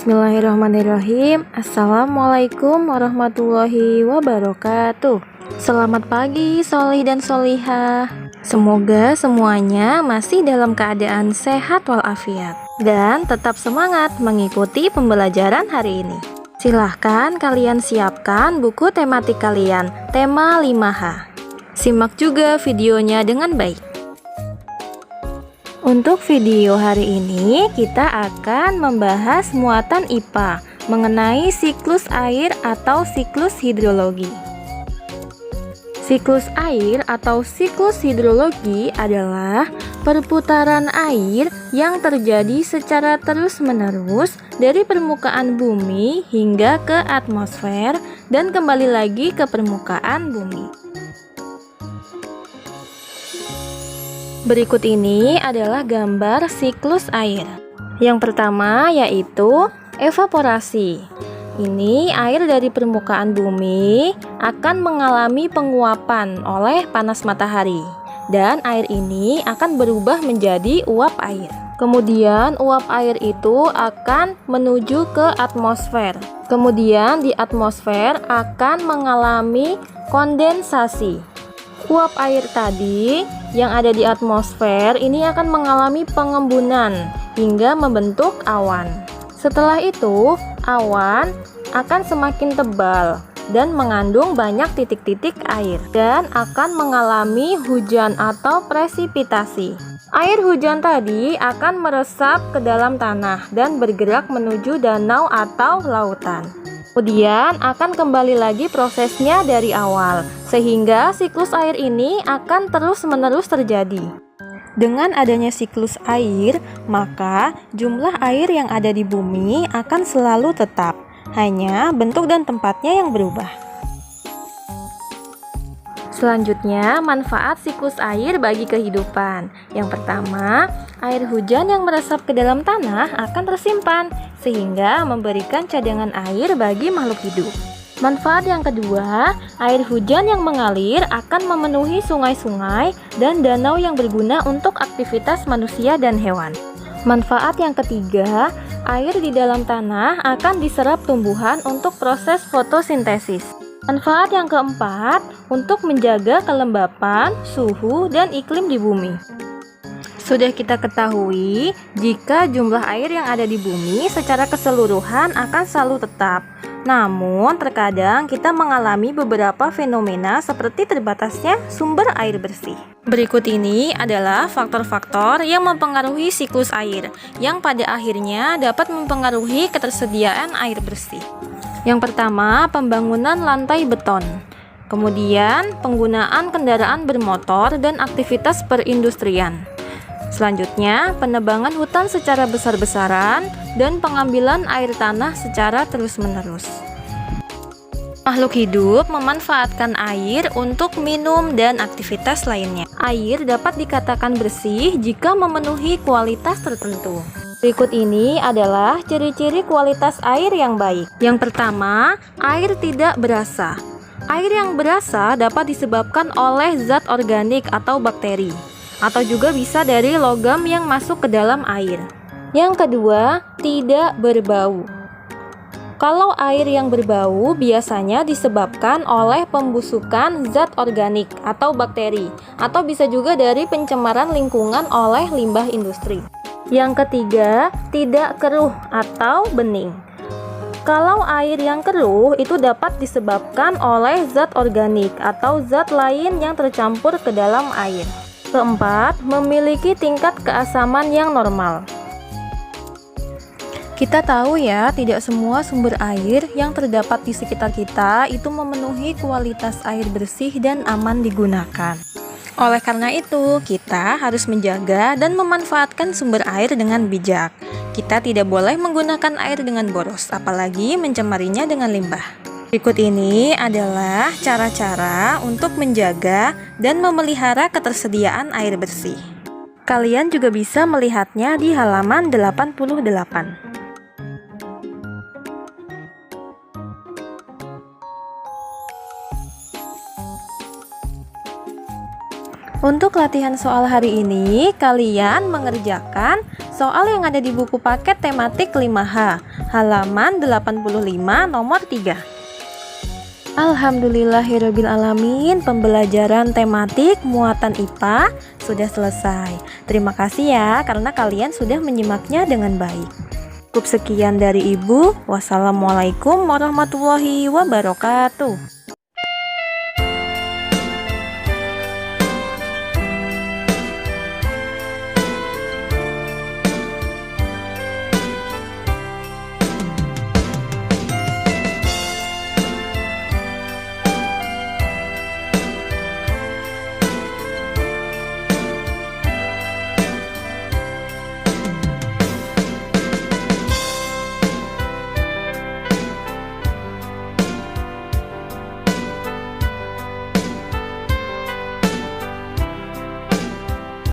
Bismillahirrahmanirrahim. Assalamualaikum warahmatullahi wabarakatuh. Selamat pagi solih dan solihah. Semoga semuanya masih dalam keadaan sehat walafiat dan tetap semangat mengikuti pembelajaran hari ini. Silahkan kalian siapkan buku tematik kalian, tema 5H. Simak juga videonya dengan baik. Untuk video hari ini, kita akan membahas muatan IPA mengenai siklus air atau siklus hidrologi. Siklus air atau siklus hidrologi adalah perputaran air yang terjadi secara terus-menerus dari permukaan bumi hingga ke atmosfer dan kembali lagi ke permukaan bumi. Berikut ini adalah gambar siklus air. Yang pertama yaitu evaporasi. Ini air dari permukaan bumi akan mengalami penguapan oleh panas matahari dan air ini akan berubah menjadi uap air. Kemudian uap air itu akan menuju ke atmosfer. Kemudian di atmosfer akan mengalami kondensasi. Uap air tadi yang ada di atmosfer ini akan mengalami pengembunan hingga membentuk awan. Setelah itu, awan akan semakin tebal dan mengandung banyak titik-titik air dan akan mengalami hujan atau presipitasi. Air hujan tadi akan meresap ke dalam tanah dan bergerak menuju danau atau lautan. Kemudian akan kembali lagi prosesnya dari awal, sehingga siklus air ini akan terus-menerus terjadi. Dengan adanya siklus air, maka jumlah air yang ada di bumi akan selalu tetap, hanya bentuk dan tempatnya yang berubah. Selanjutnya, manfaat siklus air bagi kehidupan. Yang pertama, air hujan yang meresap ke dalam tanah akan tersimpan, sehingga memberikan cadangan air bagi makhluk hidup. Manfaat yang kedua, air hujan yang mengalir akan memenuhi sungai-sungai dan danau yang berguna untuk aktivitas manusia dan hewan. Manfaat yang ketiga, air di dalam tanah akan diserap tumbuhan untuk proses fotosintesis. Manfaat yang keempat, untuk menjaga kelembapan, suhu, dan iklim di bumi. Sudah kita ketahui, jika jumlah air yang ada di bumi secara keseluruhan akan selalu tetap. Namun, terkadang kita mengalami beberapa fenomena seperti terbatasnya sumber air bersih. Berikut ini adalah faktor-faktor yang mempengaruhi siklus air, yang pada akhirnya dapat mempengaruhi ketersediaan air bersih. Yang pertama, pembangunan lantai beton. Kemudian, penggunaan kendaraan bermotor dan aktivitas perindustrian. Selanjutnya, penebangan hutan secara besar-besaran dan pengambilan air tanah secara terus-menerus. Makhluk hidup memanfaatkan air untuk minum dan aktivitas lainnya. Air dapat dikatakan bersih jika memenuhi kualitas tertentu. Berikut ini adalah ciri-ciri kualitas air yang baik. Yang pertama, air tidak berasa. Air yang berasa dapat disebabkan oleh zat organik atau bakteri, atau juga bisa dari logam yang masuk ke dalam air. Yang kedua, tidak berbau. Kalau air yang berbau biasanya disebabkan oleh pembusukan zat organik atau bakteri, atau bisa juga dari pencemaran lingkungan oleh limbah industri. Yang ketiga, tidak keruh atau bening. Kalau air yang keruh itu dapat disebabkan oleh zat organik atau zat lain yang tercampur ke dalam air. Keempat, memiliki tingkat keasaman yang normal. Kita tahu ya, tidak semua sumber air yang terdapat di sekitar kita itu memenuhi kualitas air bersih dan aman digunakan. Oleh karena itu, kita harus menjaga dan memanfaatkan sumber air dengan bijak. Kita tidak boleh menggunakan air dengan boros, apalagi mencemarinya dengan limbah. Berikut ini adalah cara-cara untuk menjaga dan memelihara ketersediaan air bersih. Kalian juga bisa melihatnya di halaman 88. Untuk latihan soal hari ini, kalian mengerjakan soal yang ada di buku paket tematik 5H, halaman 85 nomor 3. Alhamdulillahirrabbilalamin, pembelajaran tematik muatan IPA sudah selesai. Terima kasih ya karena kalian sudah menyimaknya dengan baik. Cukup sekian dari Ibu. Wassalamualaikum warahmatullahi wabarakatuh.